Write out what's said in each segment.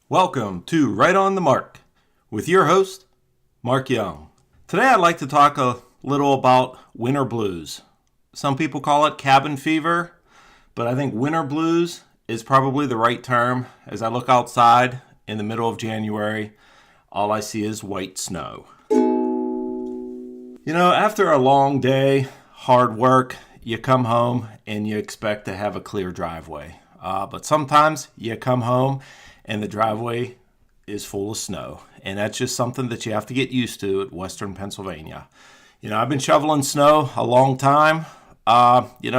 Welcome to Right on the Mark with your host, Mark Young. Today I'd like to talk a little about winter blues. Some people call it cabin fever, but I think winter blues is probably the right term. As I look outside in the middle of January, all I see is white snow. After a long day, hard work, you come home and you expect to have a clear driveway. But sometimes you come home and the driveway is full of snow. And that's just something that you have to get used to at Western Pennsylvania. I've been shoveling snow a long time. I'm in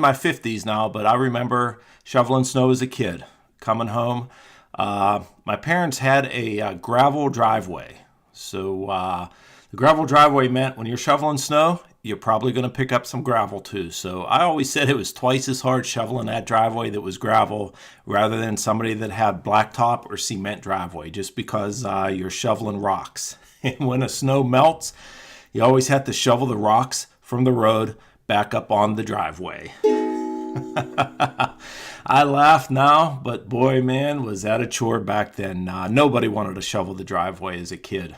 my 50s now, but I remember shoveling snow as a kid. Coming home, my parents had a gravel driveway. So the gravel driveway meant when you're shoveling snow, you're probably going to pick up some gravel too. So I always said it was twice as hard shoveling that driveway that was gravel rather than somebody that had blacktop or cement driveway, just because you're shoveling rocks. And when the snow melts, you always have to shovel the rocks from the road back up on the driveway. I laugh now, but boy, man, was that a chore back then. Nobody wanted to shovel the driveway as a kid.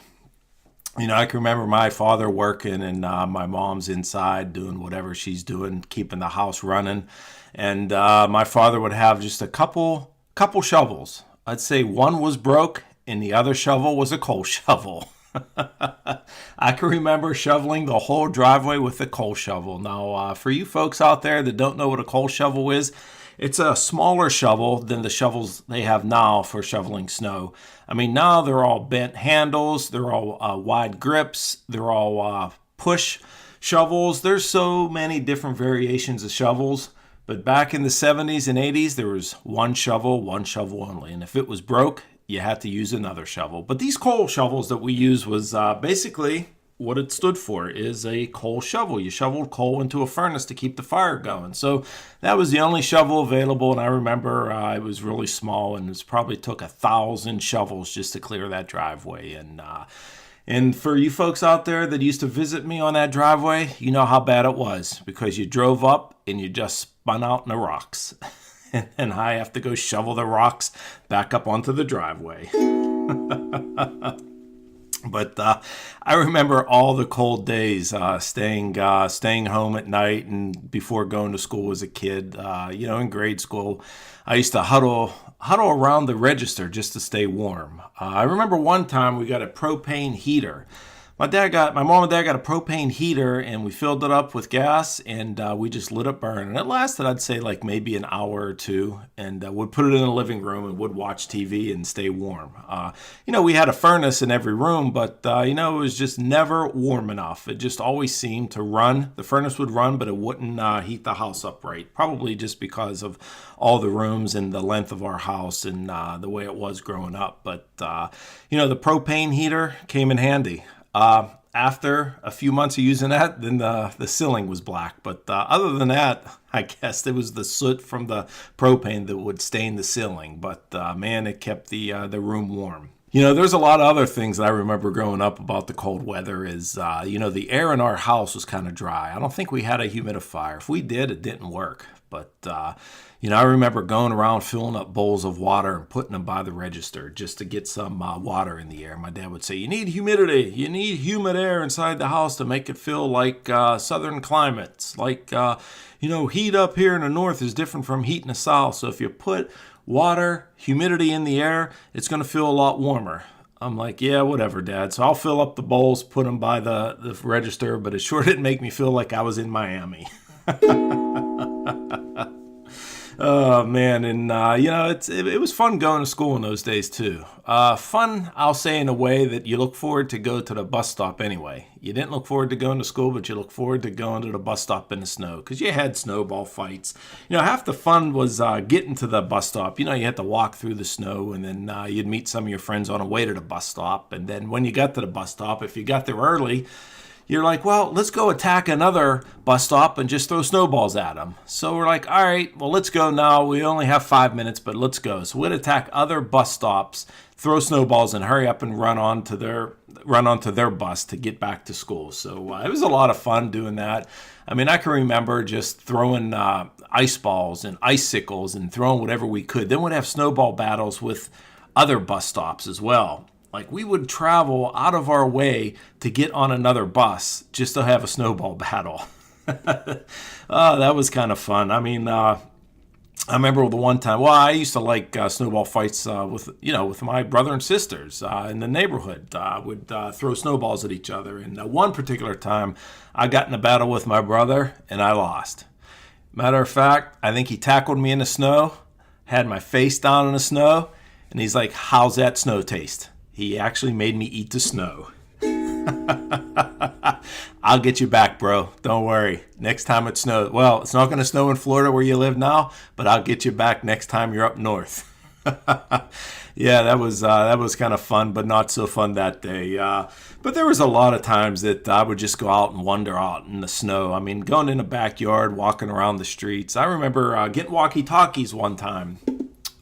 I can remember my father working and my mom's inside doing whatever she's doing, keeping the house running. And my father would have just a couple shovels. I'd say one was broke and the other shovel was a coal shovel. I can remember shoveling the whole driveway with a coal shovel. Now, for you folks out there that don't know what a coal shovel is, it's a smaller shovel than the shovels they have now for shoveling snow. I mean, now they're all bent handles, they're all wide grips, they're all push shovels. There's so many different variations of shovels. But back in the 70s and 80s, there was one shovel only. And if it was broke, you had to use another shovel. But these coal shovels that we use was basically what it stood for is a coal shovel. You shoveled coal into a furnace to keep the fire going. So that was the only shovel available. And I remember it was really small and it probably took 1,000 shovels just to clear that driveway. And for you folks out there that used to visit me on that driveway, you know how bad it was because you drove up and you just spun out in the rocks. And I have to go shovel the rocks back up onto the driveway. But I remember all the cold days, staying home at night and before going to school as a kid. In grade school, I used to huddle around the register just to stay warm. I remember one time we got a propane heater. My mom and dad got a propane heater and we filled it up with gas and we just let it burn. And it lasted, I'd say, like maybe an hour or two. And would put it in the living room and would watch TV and stay warm. We had a furnace in every room, but, it was just never warm enough. It just always seemed to run. The furnace would run, but it wouldn't heat the house up right. Probably just because of all the rooms and the length of our house and the way it was growing up. But, the propane heater came in handy. After a few months of using that, then the ceiling was black. But other than that, I guess it was the soot from the propane that would stain the ceiling. But man, it kept the room warm. There's a lot of other things that I remember growing up about the cold weather is, the air in our house was kind of dry. I don't think we had a humidifier. If we did, it didn't work. But, I remember going around filling up bowls of water and putting them by the register just to get some water in the air. My dad would say, you need humidity. You need humid air inside the house to make it feel like southern climates. Like, heat up here in the north is different from heat in the south. So if you put water, humidity in the air, it's going to feel a lot warmer. I'm like, yeah, whatever, Dad. So I'll fill up the bowls, put them by the register, but it sure didn't make me feel like I was in Miami. Oh, man. And, it was fun going to school in those days, too. Fun, I'll say, in a way that you look forward to go to the bus stop anyway. You didn't look forward to going to school, but you look forward to going to the bus stop in the snow because you had snowball fights. Half the fun was getting to the bus stop. You had to walk through the snow and then you'd meet some of your friends on the way to the bus stop. And then when you got to the bus stop, if you got there early, you're like, well, let's go attack another bus stop and just throw snowballs at them. So we're like, all right, well, let's go now. We only have 5 minutes, but let's go. So we'd attack other bus stops, throw snowballs, and hurry up and run onto their bus to get back to school. So it was a lot of fun doing that. I mean, I can remember just throwing ice balls and icicles and throwing whatever we could. Then we'd have snowball battles with other bus stops as well. Like we would travel out of our way to get on another bus just to have a snowball battle. That was kind of fun. I mean, I remember the one time. Well, I used to like snowball fights with my brother and sisters in the neighborhood. Would throw snowballs at each other. And one particular time, I got in a battle with my brother and I lost. Matter of fact, I think he tackled me in the snow, had my face down in the snow, and he's like, "How's that snow taste?" He actually made me eat the snow. I'll get you back, bro. Don't worry. Next time it snows. Well, it's not going to snow in Florida where you live now, but I'll get you back next time you're up north. Yeah, that was kind of fun, but not so fun that day. But there was a lot of times that I would just go out and wander out in the snow. I mean, going in the backyard, walking around the streets. I remember getting walkie-talkies one time.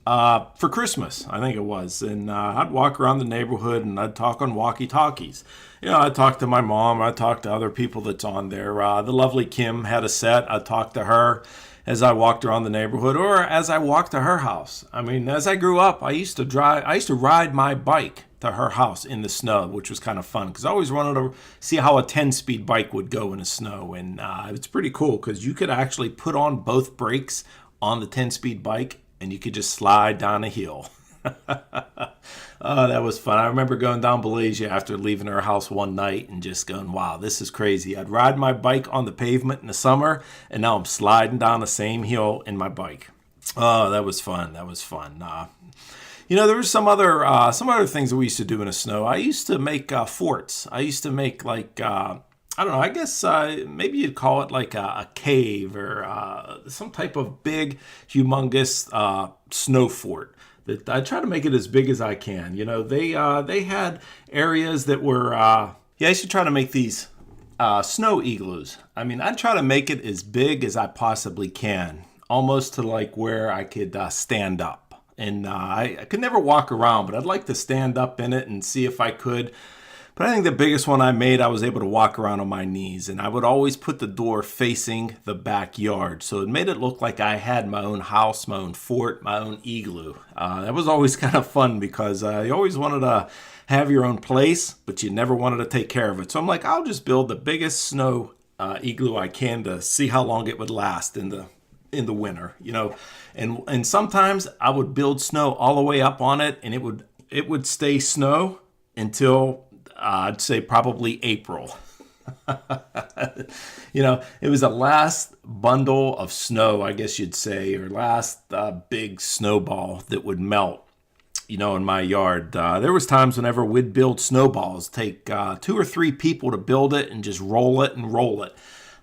For Christmas, I think it was. And I'd walk around the neighborhood and I'd talk on walkie-talkies. I'd talk to my mom. I'd talk to other people that's on there. The lovely Kim had a set. I'd talk to her as I walked around the neighborhood or as I walked to her house. I mean, as I grew up, I used to ride my bike to her house in the snow, which was kind of fun because I always wanted to see how a 10-speed bike would go in the snow. And it's pretty cool because you could actually put on both brakes on the 10-speed bike and you could just slide down a hill. Oh, that was fun. I remember going down Bellagio after leaving her house one night and just going, wow, this is crazy. I'd ride my bike on the pavement in the summer, and now I'm sliding down the same hill in my bike. Oh, that was fun. That was fun. There were some other things that we used to do in the snow. I used to make forts. I used to make I don't know, I guess maybe you'd call it like a cave or some type of big, humongous snow fort. That I try to make it as big as I can. They had areas that were, I used to try to make these snow igloos. I mean, I try to make it as big as I possibly can, almost to like where I could stand up. And I could never walk around, but I'd like to stand up in it and see if I could. But I think the biggest one I made, I was able to walk around on my knees. And I would always put the door facing the backyard. So it made it look like I had my own house, my own fort, my own igloo. That was always kind of fun because you always wanted to have your own place, but you never wanted to take care of it. So I'm like, I'll just build the biggest snow igloo I can to see how long it would last in the winter, And sometimes I would build snow all the way up on it, and it would stay snow until I'd say probably April. It was the last bundle of snow, I guess you'd say, or last big snowball that would melt, in my yard. There was times whenever we'd build snowballs, take 2 or 3 people to build it and just roll it and roll it.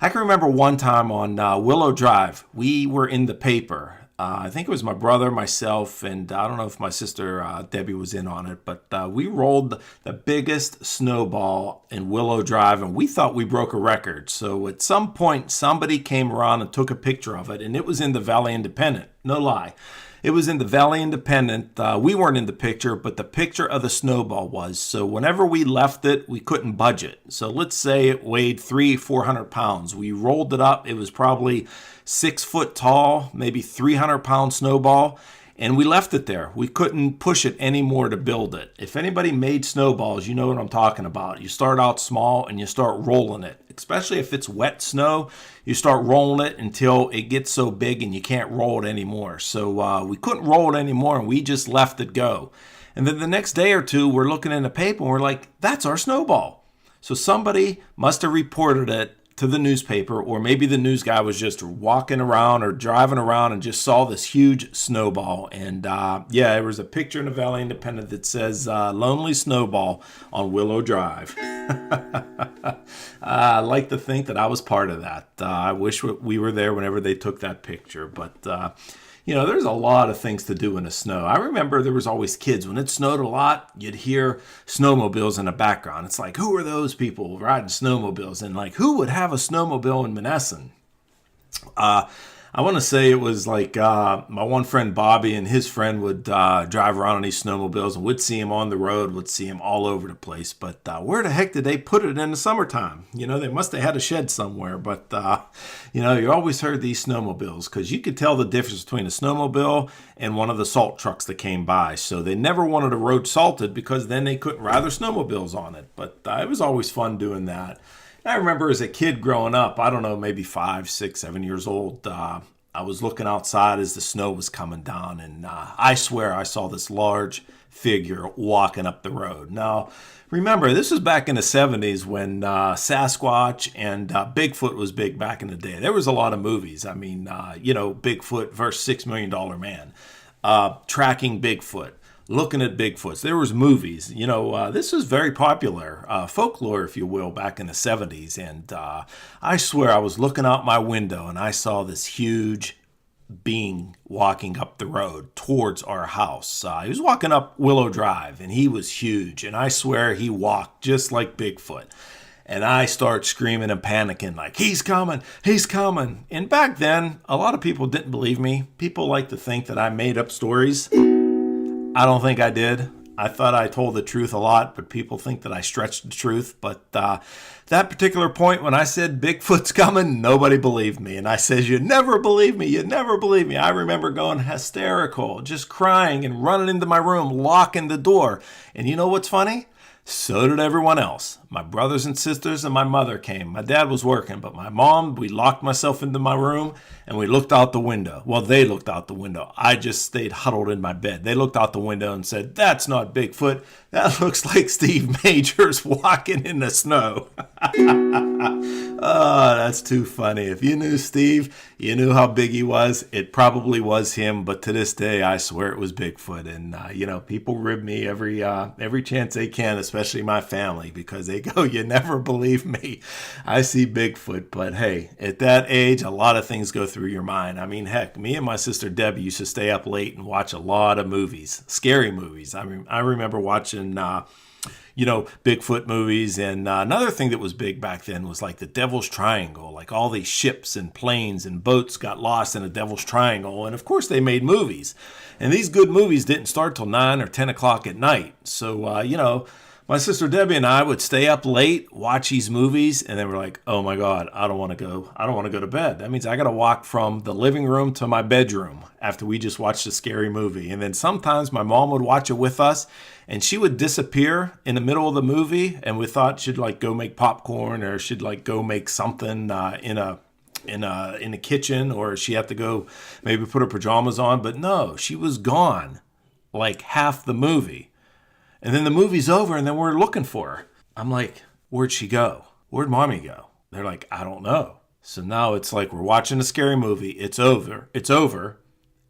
I can remember one time on Willow Drive, we were in the paper. I think it was my brother, myself, and I don't know if my sister Debbie was in on it, but we rolled the biggest snowball in Willow Drive, and we thought we broke a record. So at some point, somebody came around and took a picture of it, and it was in the Valley Independent. No lie. It was in the Valley Independent. We weren't in the picture, but the picture of the snowball was. So whenever we left it, we couldn't budge it. So let's say it weighed 300-400 pounds. We rolled it up. It was probably 6 foot tall, maybe 300-pound snowball, and we left it there. We couldn't push it anymore to build it. If anybody made snowballs, you know what I'm talking about. You start out small and you start rolling it, especially if it's wet snow. You start rolling it until it gets so big and you can't roll it anymore. So we couldn't roll it anymore, and we just left it go. And then the next day or two, we're looking in the paper and we're like, that's our snowball. So somebody must have reported it to the newspaper, or maybe the news guy was just walking around or driving around and just saw this huge snowball. And there was a picture in the Valley Independent that says Lonely Snowball on Willow Drive. I like to think that I was part of that. I wish we were there whenever they took that picture, but there's a lot of things to do in the snow. I remember there was always kids. When it snowed a lot, you'd hear snowmobiles in the background. It's like, who are those people riding snowmobiles? And like, who would have a snowmobile in Monessen? I want to say it was like my one friend Bobby and his friend would drive around on these snowmobiles, and we'd see him on the road, would see him all over the place. But where the heck did they put it in the summertime? They must have had a shed somewhere. But, you always heard these snowmobiles because you could tell the difference between a snowmobile and one of the salt trucks that came by. So they never wanted a road salted because then they couldn't ride their snowmobiles on it. But it was always fun doing that. I remember as a kid growing up, I don't know, maybe 5, 6, 7 years old, I was looking outside as the snow was coming down, and I swear I saw this large figure walking up the road. Now, remember, this was back in the 70s when Sasquatch and Bigfoot was big back in the day. There was a lot of movies. I mean, Bigfoot versus $6 Million Man, tracking Bigfoot. Looking at Bigfoots. There was movies. This was very popular, folklore, if you will, back in the 70s. And I swear I was looking out my window and I saw this huge being walking up the road towards our house. He was walking up Willow Drive and he was huge. And I swear he walked just like Bigfoot. And I start screaming and panicking like, he's coming, he's coming. And back then, a lot of people didn't believe me. People like to think that I made up stories. I don't think I did. I thought I told the truth a lot, but people think that I stretched the truth. But that particular point when I said Bigfoot's coming, nobody believed me. And I says, you never believe me. You never believe me. I remember going hysterical, just crying and running into my room, locking the door. And you know what's funny? So did everyone else. My brothers and sisters and my mother came. My dad was working, but my mom, we locked myself into my room and we looked out the window. Well, they looked out the window. I just stayed huddled in my bed. They looked out the window and said, that's not Bigfoot. That looks like Steve Majors walking in the snow. Oh, that's too funny. If you knew Steve, you knew how big he was. It probably was him, but to this day, I swear it was Bigfoot. And people rib me every chance they can, especially my family, because they go, "You never believe me. I see Bigfoot." But hey, at that age, a lot of things go through your mind. I mean, heck, me and my sister Debbie used to stay up late and watch a lot of movies, scary movies. I remember watching. Bigfoot movies. And another thing that was big back then was like the Devil's Triangle. Like all these ships and planes and boats got lost in the Devil's Triangle. And of course they made movies. And these good movies didn't start till 9 or 10 o'clock at night. So, my sister Debbie and I would stay up late, watch these movies, and then we're like, oh my God, I don't want to go to bed. That means I got to walk from the living room to my bedroom after we just watched a scary movie. And then sometimes my mom would watch it with us, and she would disappear in the middle of the movie, and we thought she'd like go make popcorn or she'd like go make something in the kitchen, or she had to go maybe put her pajamas on. But no, she was gone like half the movie. And then the movie's over, and then we're looking for her. I'm like, where'd she go? Where'd mommy go? They're like, I don't know. So now it's like we're watching a scary movie. It's over,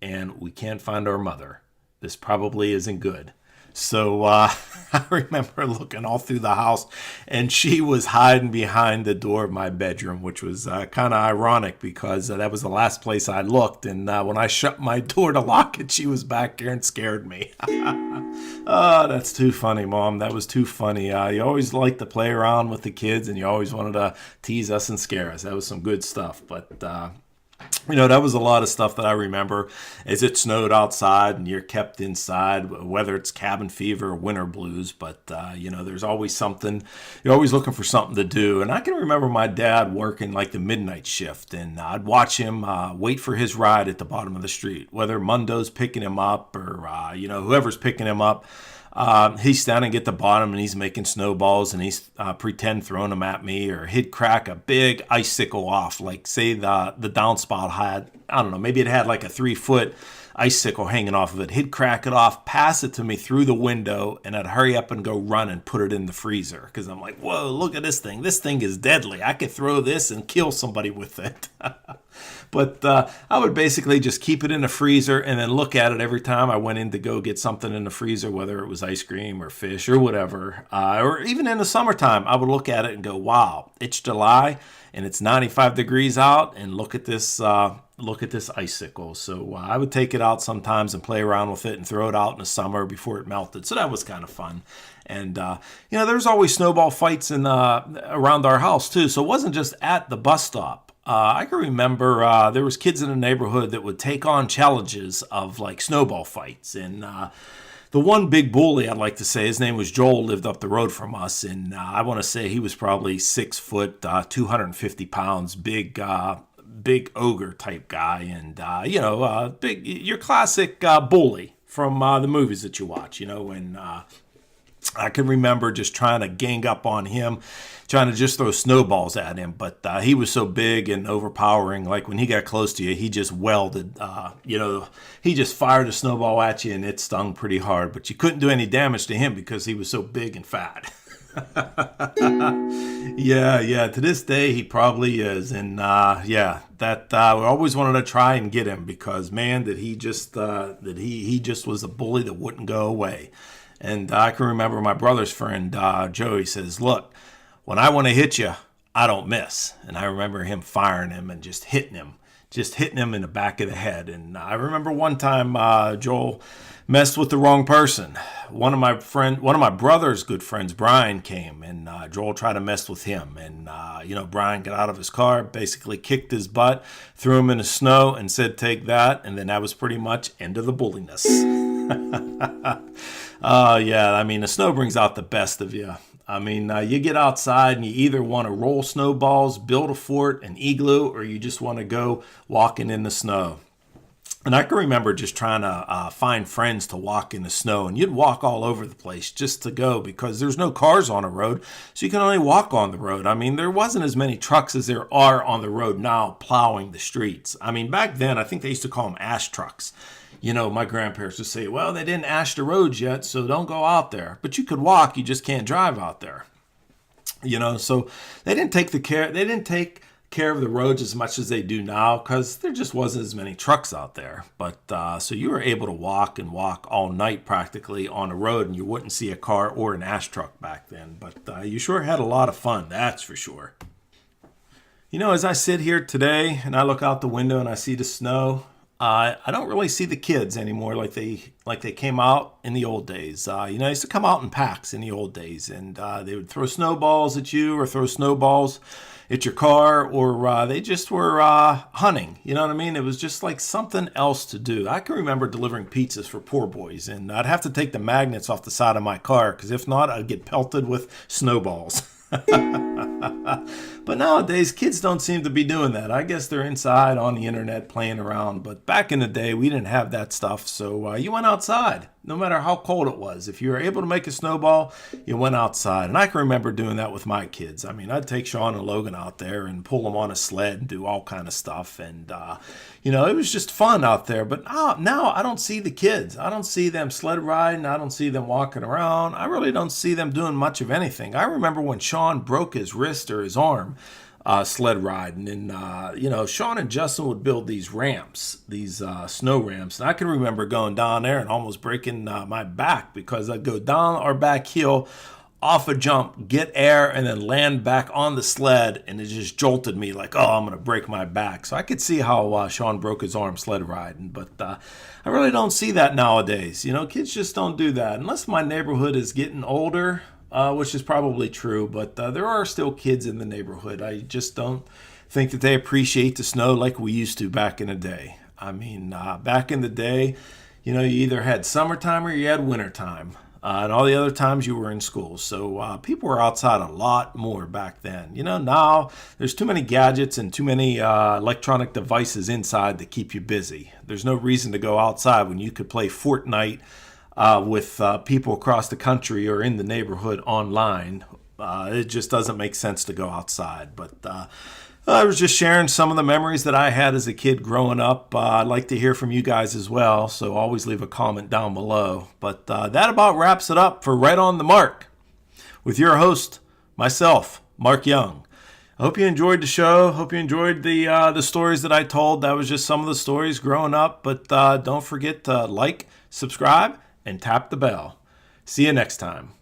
and we can't find our mother. This probably isn't good. So I remember looking all through the house, and she was hiding behind the door of my bedroom, which was kind of ironic because that was the last place I looked. And when I shut my door to lock it, she was back there and scared me. Oh, that's too funny, Mom. That was too funny. You always liked to play around with the kids, and you always wanted to tease us and scare us. That was some good stuff. But that was a lot of stuff that I remember as it snowed outside and you're kept inside, whether it's cabin fever or winter blues. But, there's always something. You're always looking for something to do. And I can remember my dad working like the midnight shift, and I'd watch him wait for his ride at the bottom of the street, whether Mundo's picking him up or, whoever's picking him up. He's standing at the bottom and he's making snowballs and he's pretend throwing them at me, or he'd crack a big icicle off. Like say the downspout had, I don't know, maybe it had like a 3-foot icicle hanging off of it. He'd crack it off, pass it to me through the window, and I'd hurry up and go run and put it in the freezer. Cause I'm like, whoa, look at this thing. This thing is deadly. I could throw this and kill somebody with it. But I would basically just keep it in the freezer and then look at it every time I went in to go get something in the freezer, whether it was ice cream or fish or whatever. Or even in the summertime, I would look at it and go, wow, it's July and it's 95 degrees out, and look at this icicle. So I would take it out sometimes and play around with it and throw it out in the summer before it melted. So that was kind of fun. And, there was always snowball fights around our house too. So it wasn't just at the bus stop. I can remember there was kids in the neighborhood that would take on challenges of like snowball fights. And the one big bully, I'd like to say, his name was Joel, lived up the road from us. And I want to say he was probably 6 foot, 250 pounds, big ogre type guy. And, big, your classic bully from the movies that you watch, and I can remember just trying to gang up on him, trying to just throw snowballs at him. But he was so big and overpowering. Like when he got close to you, he just welded, he just fired a snowball at you and it stung pretty hard. But you couldn't do any damage to him because he was so big and fat. Yeah. To this day, he probably is. And we always wanted to try and get him because, man, that he just was a bully that wouldn't go away. And I can remember my brother's friend, Joey, says, look, when I want to hit you, I don't miss. And I remember him firing him and just hitting him in the back of the head. And I remember one time Joel messed with the wrong person. One of my brother's good friends, Brian, came, and Joel tried to mess with him. And, Brian got out of his car, basically kicked his butt, threw him in the snow, and said, take that. And then that was pretty much end of the bulliness. The snow brings out the best of you. You get outside and you either want to roll snowballs, build a fort, an igloo, or you just want to go walking in the snow. And I can remember just trying to find friends to walk in the snow. And you'd walk all over the place just to go because there's no cars on the road. So you can only walk on the road. There wasn't as many trucks as there are on the road now plowing the streets. Back then, I think they used to call them ash trucks. My grandparents would say, well, they didn't ash the roads yet, so don't go out there. But you could walk, you just can't drive out there. So they didn't take care of the roads as much as they do now because there just wasn't as many trucks out there. But so you were able to walk all night practically on the road, and you wouldn't see a car or an ash truck back then. But you sure had a lot of fun, that's for sure. As I sit here today and I look out the window and I see the snow, I don't really see the kids anymore like they came out in the old days. They used to come out in packs in the old days, and they would throw snowballs at you or throw snowballs at your car, or they just were hunting. You know what I mean? It was just like something else to do. I can remember delivering pizzas for poor boys, and I'd have to take the magnets off the side of my car because if not, I'd get pelted with snowballs. But nowadays, kids don't seem to be doing that. I guess they're inside on the internet playing around. But back in the day, we didn't have that stuff. So you went outside, no matter how cold it was. If you were able to make a snowball, you went outside. And I can remember doing that with my kids. I'd take Sean and Logan out there and pull them on a sled and do all kind of stuff. And, it was just fun out there. But now I don't see the kids. I don't see them sled riding. I don't see them walking around. I really don't see them doing much of anything. I remember when Sean broke his wrist or his arm sled riding. And, Sean and Justin would build these ramps, these snow ramps. And I can remember going down there and almost breaking my back because I'd go down our back hill, off a jump, get air, and then land back on the sled. And it just jolted me like, oh, I'm going to break my back. So I could see how Sean broke his arm sled riding. But I really don't see that nowadays. Kids just don't do that. Unless my neighborhood is getting older, which is probably true, but there are still kids in the neighborhood. I just don't think that they appreciate the snow like we used to back in the day. Back in the day, you either had summertime or you had wintertime, and all the other times you were in school. So people were outside a lot more back then. Now there's too many gadgets and too many electronic devices inside to keep you busy. There's no reason to go outside when you could play Fortnite with people across the country or in the neighborhood online. It just doesn't make sense to go outside. But I was just sharing some of the memories that I had as a kid growing up. I'd like to hear from you guys as well, so always leave a comment down below. But that about wraps it up for Right on the Mark with your host, myself, Mark Young. I hope you enjoyed the show. Hope you enjoyed the stories that I told. That was just some of the stories growing up. But don't forget to like, subscribe, and tap the bell. See you next time.